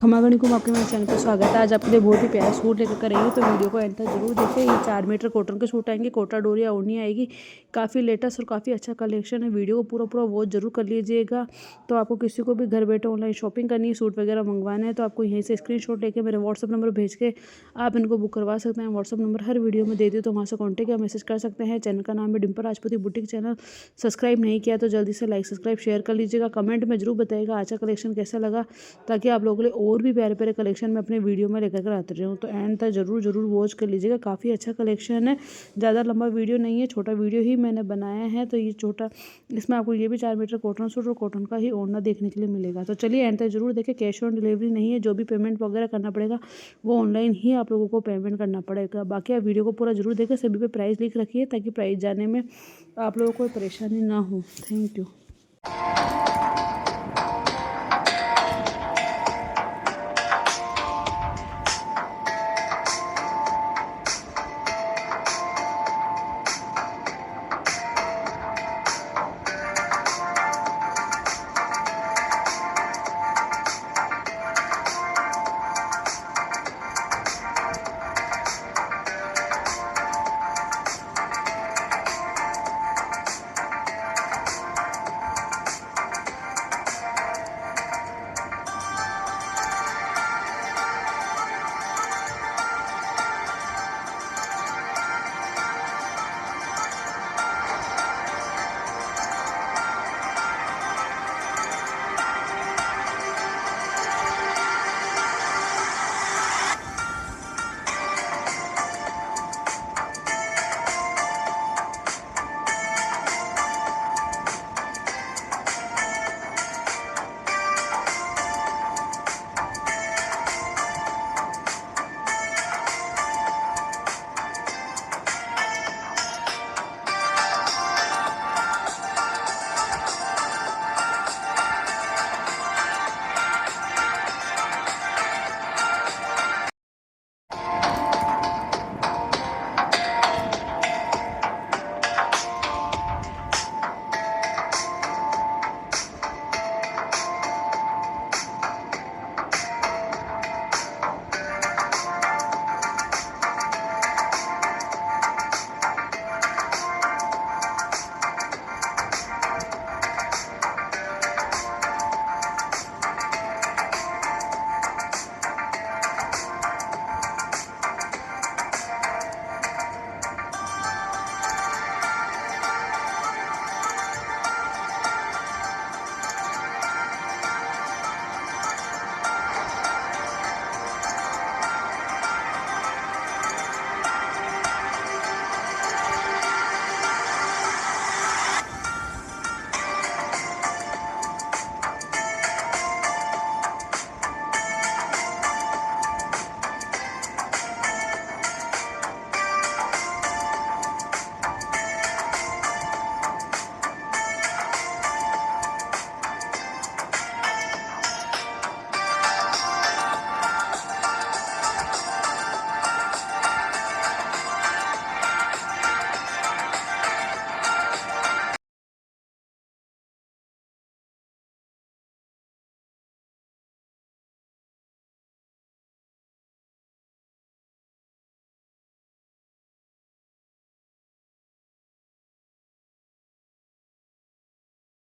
खमागणिकुम आपके मेरे चैनल पर स्वागत है। आज आपके लिए बहुत ही प्यारा सूट लेकर कर रही हूँ, तो वीडियो को एंड तक जरूर देखें। ये 4 मीटर कॉटन के सूट आएंगे, कोटा डोरिया ओढ़नी आएगी। काफ़ी लेटेस्ट और काफ़ी अच्छा कलेक्शन है। वीडियो को पूरा वॉच जरूर कर लीजिएगा। तो आपको किसी को भी घर बैठे ऑनलाइन शॉपिंग करनी है, सूट वगैरह मंगवाना है, तो आपको यहीं से स्क्रीनशॉट लेके मेरे व्हाट्सअप नंबर भेज के आप इनको बुक करवा सकते हैं। व्हाट्सअप नंबर हर वीडियो में दे दी, तो वहाँ से कॉन्टेक्ट या मैसेज कर सकते हैं। चैनल का नाम है डिम्पल राजपूती बुटीक। चैनल सब्सक्राइब नहीं किया तो जल्दी से लाइक सब्सक्राइब शेयर कर लीजिएगा। कमेंट में जरूर बताइएगा आज का कलेक्शन कैसा लगा, ताकि आप लोगों के लिए और भी प्यारे प्यारे कलेक्शन मैं अपने वीडियो में लेकर कर आते रहूँ। तो एंड तक जरूर वॉच कर लीजिएगा। काफ़ी अच्छा कलेक्शन है, ज़्यादा लंबा वीडियो नहीं है, छोटा वीडियो ही मैंने बनाया है। तो ये छोटा, इसमें आपको ये भी 4 मीटर कॉटन सूट और कॉटन का ही ओढ़ना देखने के लिए मिलेगा। तो चलिए एंड तक जरूर देखें। कैश ऑन डिलीवरी नहीं है, जो भी पेमेंट वगैरह करना पड़ेगा वो ऑनलाइन ही आप लोगों को पेमेंट करना पड़ेगा। बाकी आप वीडियो को पूरा जरूर देखें, सभी पे प्राइस लिख रखिए ताकि प्राइस जाने में आप लोगों को कोई परेशानी ना हो। Thank you.